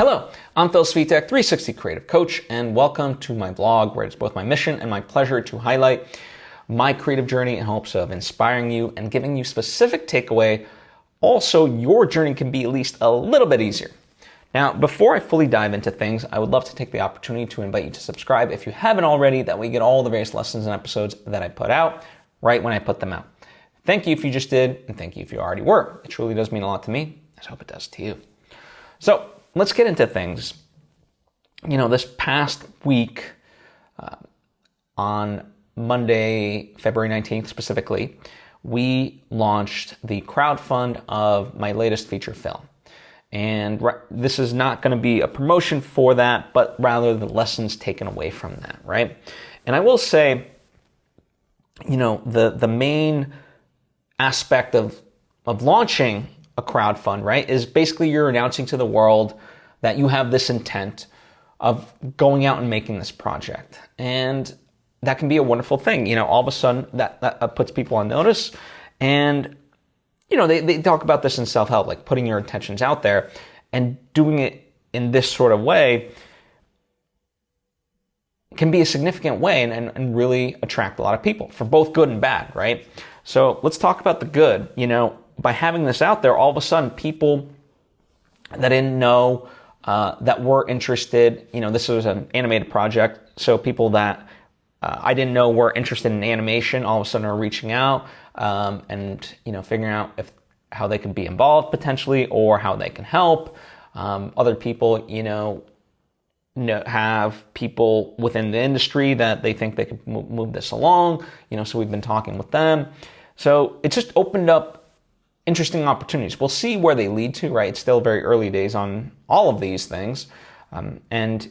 Hello, I'm Phil Svitek, 360 Creative Coach, and welcome to my blog where it's both my mission and my pleasure to highlight my creative journey in hopes of inspiring you and giving you specific takeaway. Also, your journey can be at least a little bit easier. Now, before I fully dive into things, I would love to take the opportunity to invite you to subscribe if you haven't already. That way you get all the various lessons and episodes that I put out right when I put them out. Thank you if you just did, and thank you if you already were. It truly does mean a lot to me. I hope it does to you. So, let's get into things. This past week, on Monday, February 19th specifically, we launched the crowdfund of my latest feature film. And this is not going to be a promotion for that, but rather the lessons taken away from that, right? And I will say, the main aspect of launching a crowdfund, right, is basically you're announcing to the world that you have this intent of going out and making this project. And that can be a wonderful thing. All of a sudden that puts people on notice. And, they talk about this in self-help, like putting your intentions out there and doing it in this sort of way can be a significant way and really attract a lot of people for both good and bad, right? So let's talk about the good. By having this out there, all of a sudden people that didn't know that were interested, this was an animated project, so people that I didn't know were interested in animation all of a sudden are reaching out and figuring out how they could be involved potentially or how they can help. Other people, have people within the industry that they think they could move this along, so we've been talking with them. So it just opened up interesting opportunities. We'll see where they lead to, right? It's still very early days on all of these things. And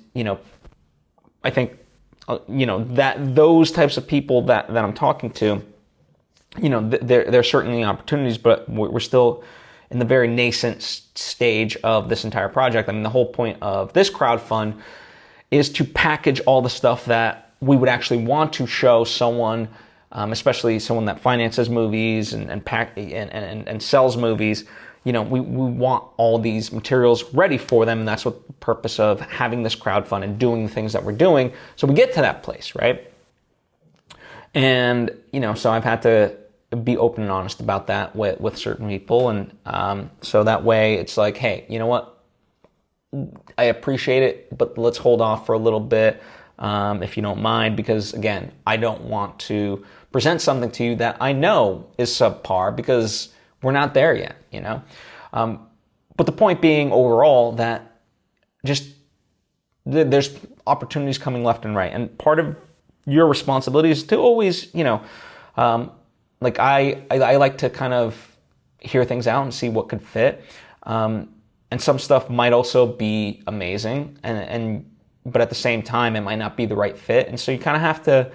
I think, that those types of people that I'm talking to, there are certainly opportunities, but we're still in the very nascent stage of this entire project. I mean, the whole point of this crowdfund is to package all the stuff that we would actually want to show someone, especially someone that finances movies and sells movies. We want all these materials ready for them, and that's what the purpose of having this crowdfund and doing the things that we're doing. So we get to that place, right? And, so I've had to be open and honest about that with certain people. And so that way it's like, hey, you know what? I appreciate it, but let's hold off for a little bit, if you don't mind, because again, I don't want to present something to you that I know is subpar because we're not there yet, But the point being overall that just there's opportunities coming left and right. And part of your responsibility is to always, like I like to kind of hear things out and see what could fit. And some stuff might also be amazing but at the same time, it might not be the right fit. And so you kind of have to,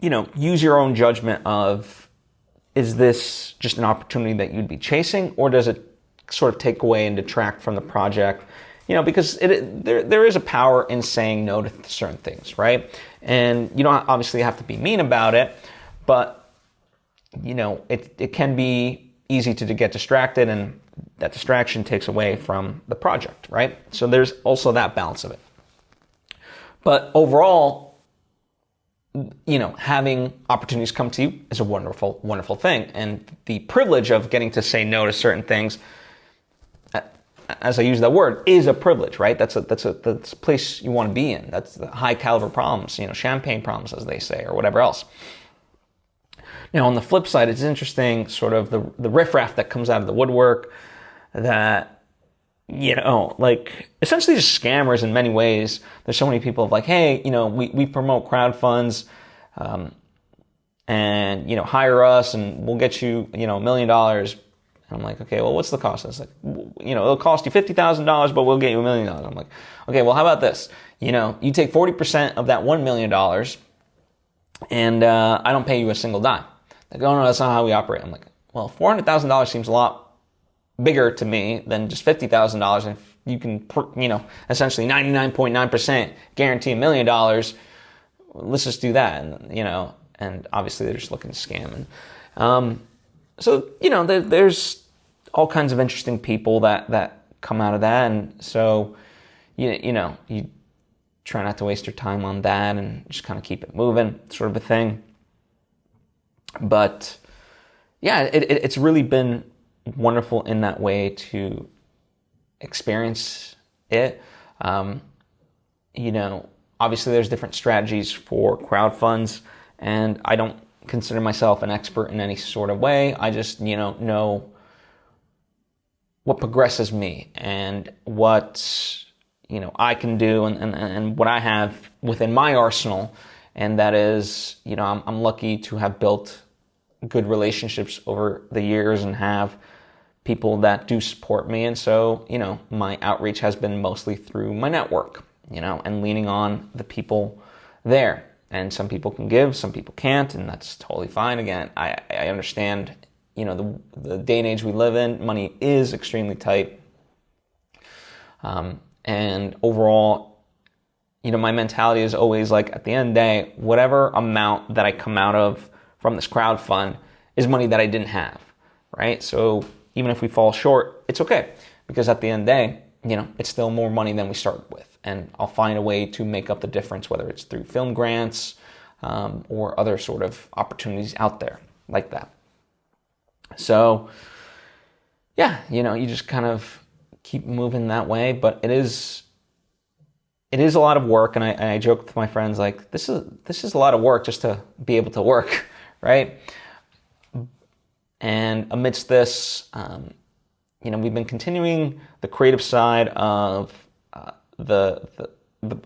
use your own judgment of, is this just an opportunity that you'd be chasing, or does it sort of take away and detract from the project? Because there is a power in saying no to certain things, right? And you don't obviously have to be mean about it, but it can be easy to get distracted, and that distraction takes away from the project, right? So there's also that balance of it. But overall, having opportunities come to you is a wonderful, wonderful thing. And the privilege of getting to say no to certain things, as I use that word, is a privilege, right? That's a place you want to be in. That's the high caliber problems, champagne problems, as they say, or whatever else. Now, on the flip side, it's interesting, sort of the riffraff that comes out of the woodwork that, like essentially just scammers in many ways. There's so many people of like, hey, we promote crowdfunds, and, hire us and we'll get you, $1 million. And I'm like, okay, well, what's the cost? It's like, it'll cost you $50,000, but we'll get you $1 million. I'm like, okay, well, how about this? You take 40% of that $1 million and, I don't pay you a single dime. They go, no, that's not how we operate. I'm like, well, $400,000 seems a lot bigger to me than just $50,000. And if you can, essentially 99.9% guarantee $1 million, let's just do that. And, and obviously they're just looking to scam. And, so, there's all kinds of interesting people that come out of that. And so, you try not to waste your time on that and just kind of keep it moving, sort of a thing. But yeah, it's really been wonderful in that way to experience it. Obviously there's different strategies for crowd funds, and I don't consider myself an expert in any sort of way. I just, know what progresses me and what, I can do and what I have within my arsenal. And that is, I'm lucky to have built good relationships over the years and have people that do support me. And so, my outreach has been mostly through my network, and leaning on the people there. And some people can give, some people can't, and that's totally fine. Again, I understand, the day and age we live in, money is extremely tight. And overall, my mentality is always like, at the end of the day, whatever amount that I come out of from this crowd fund is money that I didn't have, right? So even if we fall short, it's okay, because at the end of the day, it's still more money than we started with. And I'll find a way to make up the difference, whether it's through film grants or other sort of opportunities out there like that. So yeah, you just kind of keep moving that way. But it is a lot of work, and I joke with my friends, like, this is a lot of work just to be able to work, right? And amidst this, we've been continuing the creative side of the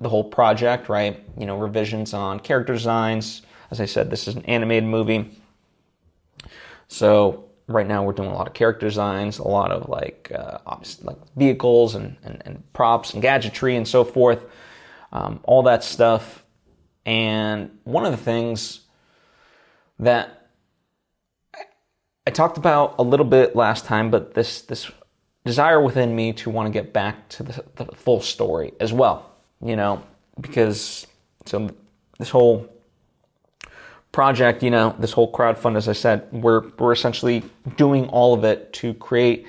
whole project, right? Revisions on character designs. As I said, this is an animated movie, so right now we're doing a lot of character designs, a lot of obviously like vehicles and props and gadgetry and so forth, all that stuff. And one of the things that I talked about a little bit last time, but this desire within me to want to get back to the full story as well, because so this whole project, this whole crowdfund, as I said, we're essentially doing all of it to create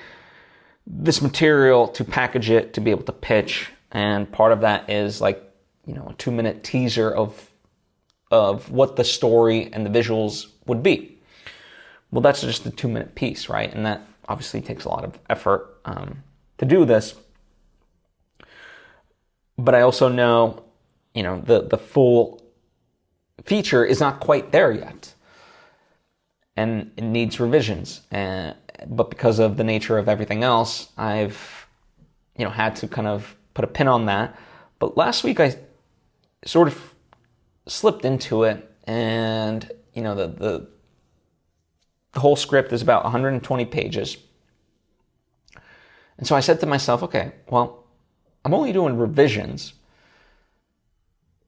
this material, to package it, to be able to pitch. And part of that is like, a 2-minute teaser of what the story and the visuals would be. Well, that's just a 2-minute piece, right? And that obviously takes a lot of effort to do this. But I also know, the full feature is not quite there yet, and it needs revisions. But because of the nature of everything else, I've, had to kind of put a pin on that. But last week I sort of slipped into it, and the whole script is about 120 pages. And so I said to myself, okay, well, I'm only doing revisions,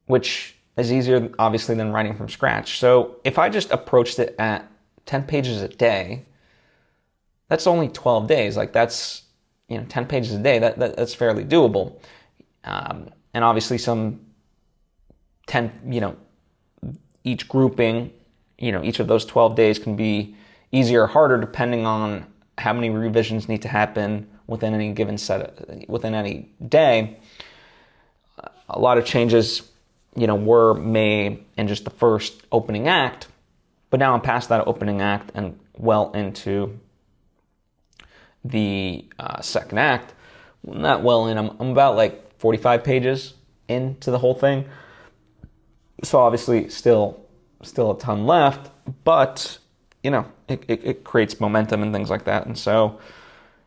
which is easier, obviously, than writing from scratch. So if I just approached it at 10 pages a day, that's only 12 days. Like, that's, 10 pages a day. That's fairly doable. And obviously some 10, each grouping, each of those 12 days can be easier or harder depending on how many revisions need to happen within any given within any day. A lot of changes, were made in just the first opening act, but now I'm past that opening act and well into the second act. Not well in, I'm about like 45 pages into the whole thing. So obviously still a ton left, but it creates momentum and things like that. And so,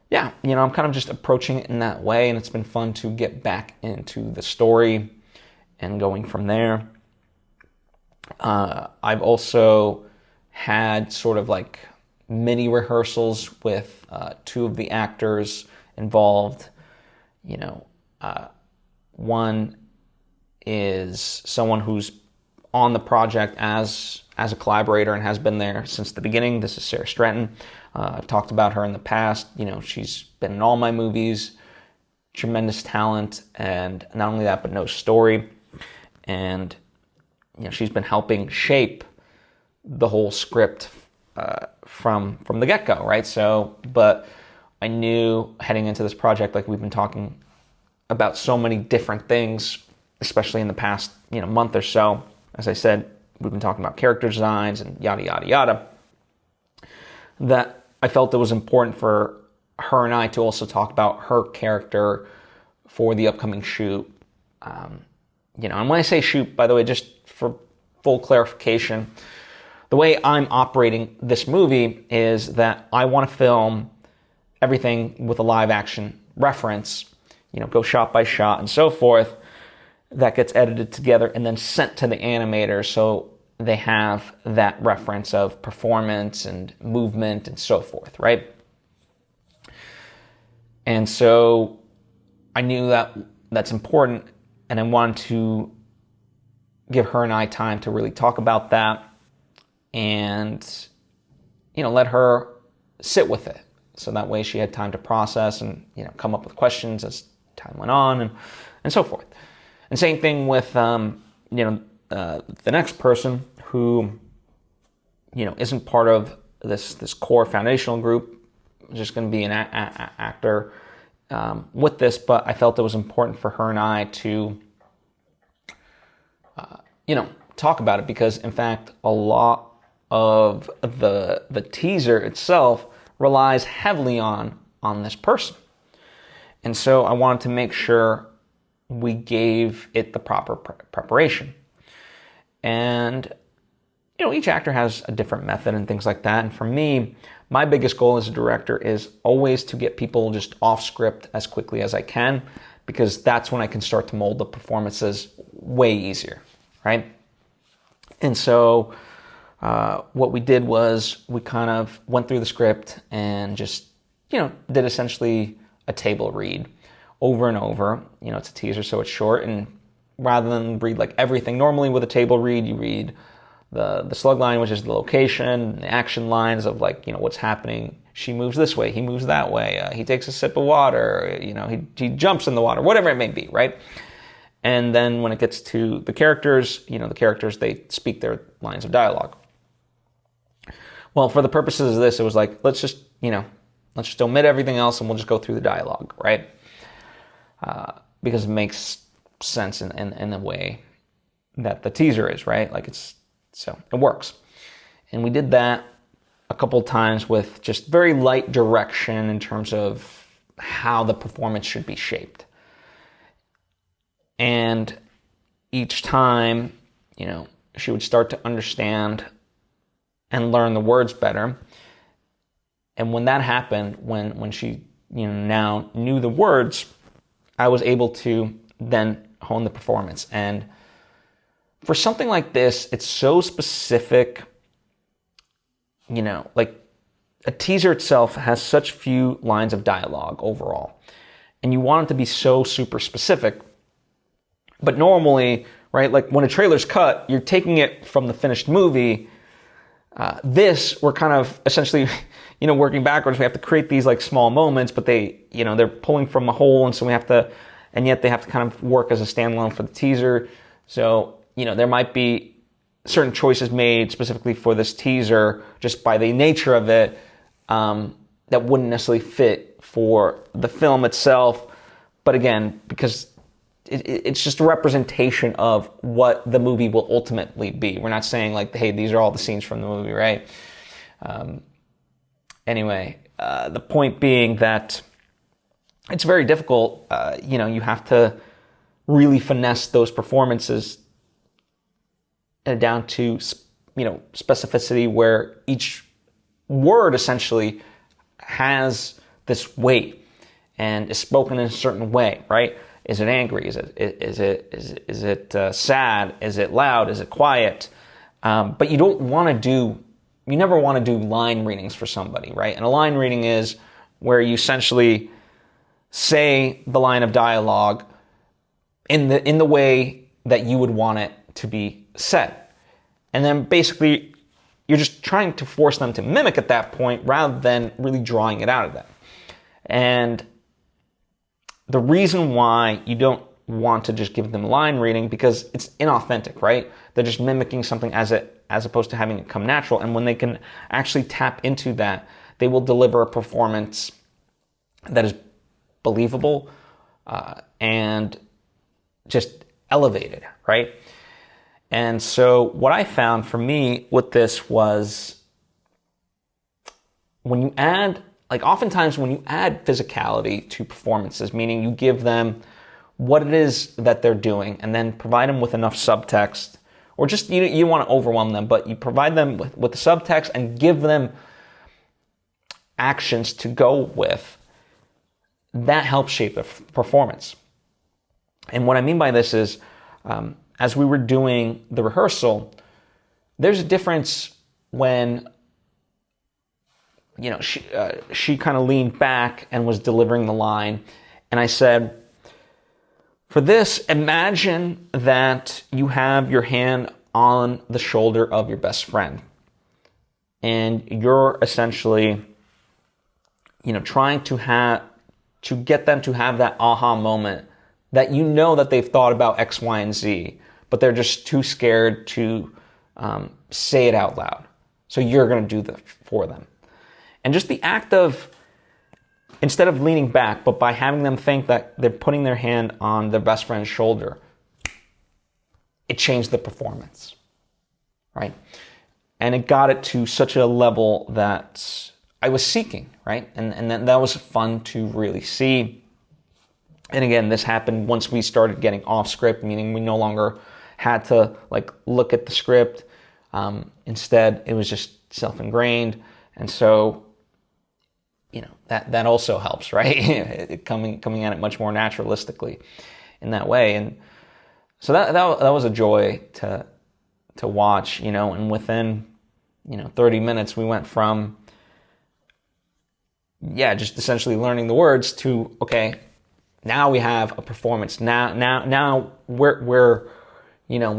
yeah, I'm kind of just approaching it in that way, and it's been fun to get back into the story and going from there. I've also had sort of like mini rehearsals with 2 of the actors involved. One is someone who's on the project as a collaborator and has been there since the beginning. This is Sarah Stratton. I've talked about her in the past. She's been in all my movies, tremendous talent, and not only that, but knows story. And she's been helping shape the whole script from the get-go, right? So, but I knew heading into this project, like we've been talking about so many different things, especially in the past, month or so. As I said, we've been talking about character designs and yada, yada, yada, that I felt it was important for her and I to also talk about her character for the upcoming shoot. And when I say shoot, by the way, just for full clarification, the way I'm operating this movie is that I want to film everything with a live action reference, go shot by shot and so forth, that gets edited together and then sent to the animators so they have that reference of performance and movement and so forth, right? And so I knew that that's important, and I wanted to give her and I time to really talk about that and, let her sit with it. So that way she had time to process and, come up with questions as time went on and so forth. And same thing with, the next person who, isn't part of this core foundational group, just going to be an actor with this, but I felt it was important for her and I to, talk about it, because in fact, a lot of the teaser itself relies heavily on this person. And so I wanted to make sure we gave it the proper preparation. And, each actor has a different method and things like that. And for me, my biggest goal as a director is always to get people just off script as quickly as I can, because that's when I can start to mold the performances way easier, right? And so what we did was we kind of went through the script and just, did essentially a table read over and over. It's a teaser, so it's short. And rather than read like everything normally with a table read, you read the slug line, which is the location, the action lines of like, what's happening. She moves this way, he moves that way. He takes a sip of water, he jumps in the water, whatever it may be, right? And then when it gets to the characters, they speak their lines of dialogue. Well, for the purposes of this, it was like, let's just omit everything else and we'll just go through the dialogue, right? Because it makes sense in the way that the teaser is, right? So it works. And we did that a couple times with just very light direction in terms of how the performance should be shaped. And each time, she would start to understand and learn the words better. And when that happened, when she, now knew the words, I was able to then hone the performance. And for something like this, it's so specific, like a teaser itself has such few lines of dialogue overall. And you want it to be so super specific. But normally, right, like when a trailer's cut, you're taking it from the finished movie. This, we're kind of essentially, working backwards. We have to create these like small moments, but they're pulling from a whole, and so and yet they have to kind of work as a standalone for the teaser. So, there might be certain choices made specifically for this teaser just by the nature of it that wouldn't necessarily fit for the film itself. But again, because it's just a representation of what the movie will ultimately be. We're not saying like, hey, these are all the scenes from the movie, right? Anyway, the point being that it's very difficult. You have to really finesse those performances down to, specificity where each word essentially has this weight and is spoken in a certain way, right? Is it angry? Is it sad? Is it loud? Is it quiet? But you never want to do line readings for somebody, right? And a line reading is where you essentially say the line of dialogue in the way that you would want it to be said. And then basically you're just trying to force them to mimic at that point rather than really drawing it out of them. And the reason why you don't want to just give them line reading, because it's inauthentic, right? They're just mimicking something as opposed to having it come natural. And when they can actually tap into that, they will deliver a performance that is believable and just elevated, right? And so what I found for me with this was when you add, like oftentimes when you add physicality to performances, meaning you give them what it is that they're doing and then provide them with enough subtext, or just you want to overwhelm them, but you provide them with the subtext and give them actions to go with, that helps shape the performance. And what I mean by this is, as we were doing the rehearsal, there's a difference when, she kind of leaned back and was delivering the line. And I said, for this, imagine that you have your hand on the shoulder of your best friend. And you're essentially, trying to get them to have that aha moment that that they've thought about X, Y, and Z, but they're just too scared to say it out loud. So you're going to do that for them. And just the act of, instead of leaning back, but by having them think that they're putting their hand on their best friend's shoulder, it changed the performance, right? And it got it to such a level that I was seeking, right? And that was fun to really see. And again, this happened once we started getting off script, meaning we no longer had to look at the script. Instead, it was just self-ingrained. And so, that also helps, right? coming at it much more naturalistically in that way. And so that was a joy to watch, and within, 30 minutes, we went from, just essentially learning the words to, okay, now we have a performance. Now we're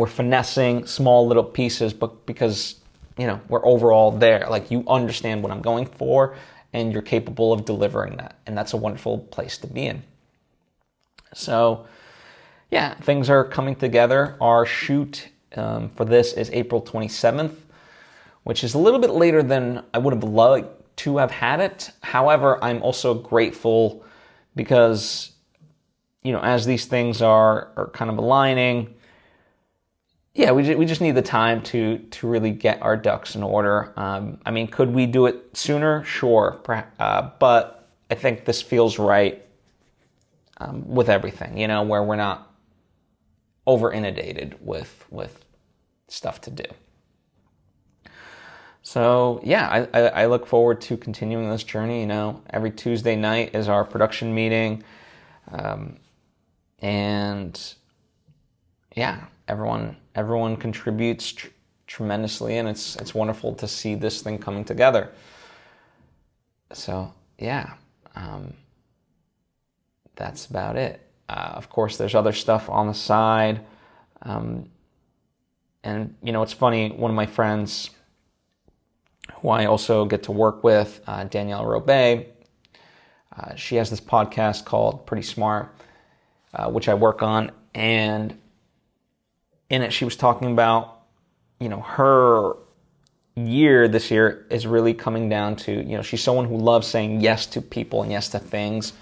finessing small little pieces, but because, we're overall there. Like, you understand what I'm going for, and you're capable of delivering that. And that's a wonderful place to be in. So, things are coming together. Our shoot for this is April 27th, which is a little bit later than I would have liked to have had it. However, I'm also grateful because, as these things are kind of aligning, we just need the time to really get our ducks in order. Could we do it sooner? Sure. But I think this feels right with everything, where we're not over inundated with stuff to do. So, I look forward to continuing this journey. Every Tuesday night is our production meeting. Everyone contributes tremendously, and it's wonderful to see this thing coming together. So, that's about it. Of course, there's other stuff on the side. And, it's funny, one of my friends who I also get to work with, Danielle Robay, she has this podcast called Pretty Smart, which I work on, and in it she was talking about, her year this year is really coming down to, she's someone who loves saying yes to people and yes to things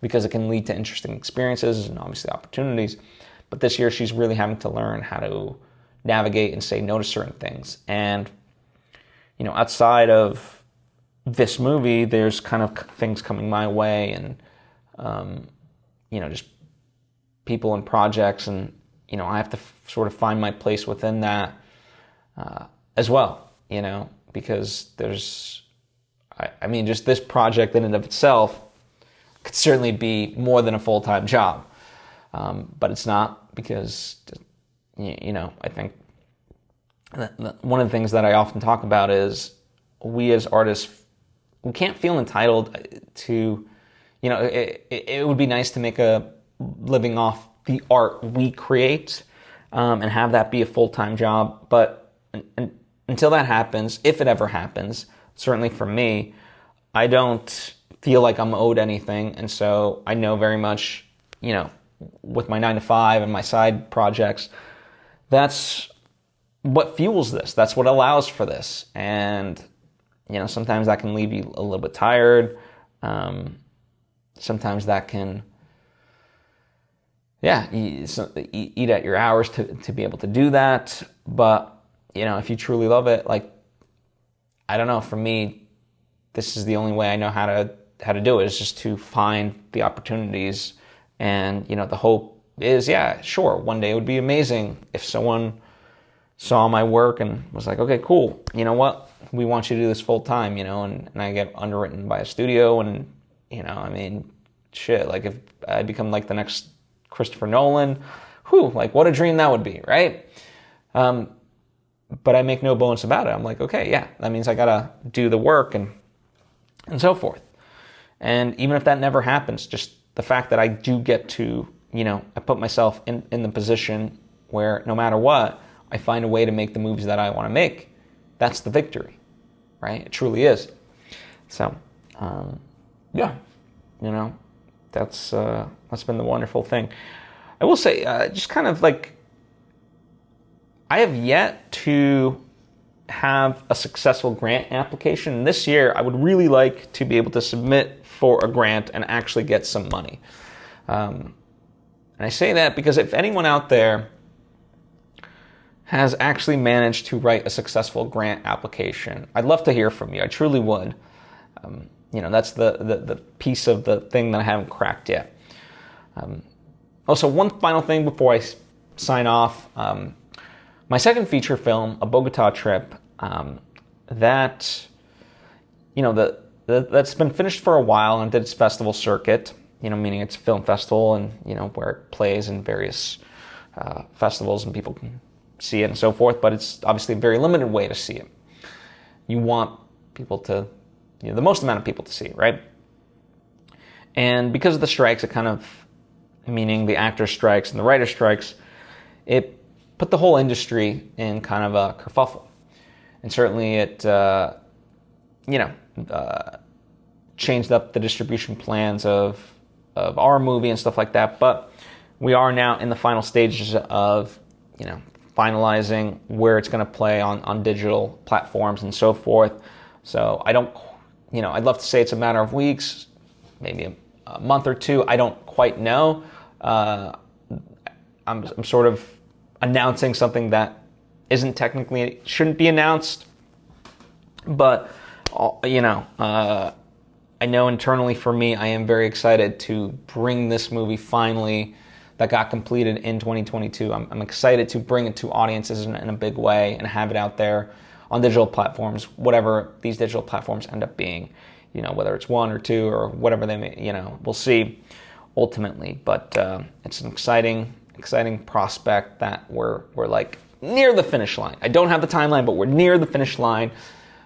because it can lead to interesting experiences and obviously opportunities. But this year she's really having to learn how to navigate and say no to certain things. And, outside of this movie, there's kind of things coming my way and, just people and projects, and, I have to sort of find my place within that as well, because there's, just this project in and of itself could certainly be more than a full-time job. But it's not, because, I think one of the things that I often talk about is we as artists, we can't feel entitled to, it would be nice to make a living off the art we create and have that be a full-time job. But until that happens, if it ever happens, certainly for me, I don't feel like I'm owed anything. And so I know very much, with my 9-to-5 and my side projects, that's what fuels this. That's what allows for this. And, sometimes that can leave you a little bit tired. sometimes that can, eat at your hours to be able to do that. But, if you truly love it, like, I don't know, for me, this is the only way I know how to do it, is just to find the opportunities. And, the hope is, sure, one day it would be amazing if someone saw my work and was like, okay, cool, you know what, we want you to do this full time, and I get underwritten by a studio, and, shit, like, if I become like the next Christopher Nolan, like, what a dream that would be, right? But I make no bones about it. I'm like, okay, that means I gotta do the work and so forth. And even if that never happens, just the fact that I do get to, I put myself in the position where no matter what, I find a way to make the movies that I want to make. That's the victory, right? It truly is. So, that's been the wonderful thing. I will say, just kind of like, I have yet to have a successful grant application. And this year, I would really like to be able to submit for a grant and actually get some money. And I say that because if anyone out there has actually managed to write a successful grant application, I'd love to hear from you. I truly would. That's the piece of the thing that I haven't cracked yet. Also, one final thing before I sign off. My second feature film, A Bogota Trip, that's been finished for a while and did its festival circuit, meaning it's a film festival and, where it plays in various festivals and people can see it and so forth, but it's obviously a very limited way to see it. You want people to, the most amount of people to see it, right? And because of the strikes, it kind of, meaning the actor strikes and the writer strikes, it put the whole industry in kind of a kerfuffle. And certainly it, changed up the distribution plans of our movie and stuff like that. But we are now in the final stages of, finalizing where it's going to play on digital platforms and so forth. So I don't, I'd love to say it's a matter of weeks, maybe a month or two. I don't quite know. I'm sort of announcing something that isn't technically, shouldn't be announced. But, I know internally for me, I am very excited to bring this movie finally that got completed in 2022. I'm excited to bring it to audiences in a big way and have it out there on digital platforms, whatever these digital platforms end up being, whether it's one or two or whatever they may, we'll see ultimately. But it's an exciting prospect that we're like near the finish line. I don't have the timeline, but we're near the finish line.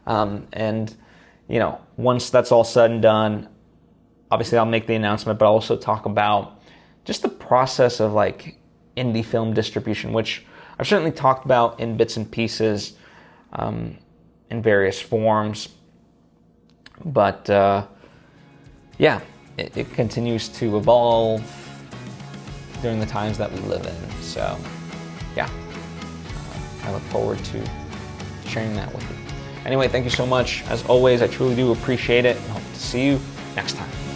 And once that's all said and done, obviously I'll make the announcement, but I'll also talk about just the process of like indie film distribution, which I've certainly talked about in bits and pieces, in various forms. But it continues to evolve during the times that we live in. So I look forward to sharing that with you. Anyway, thank you so much. As always, I truly do appreciate it and hope to see you next time.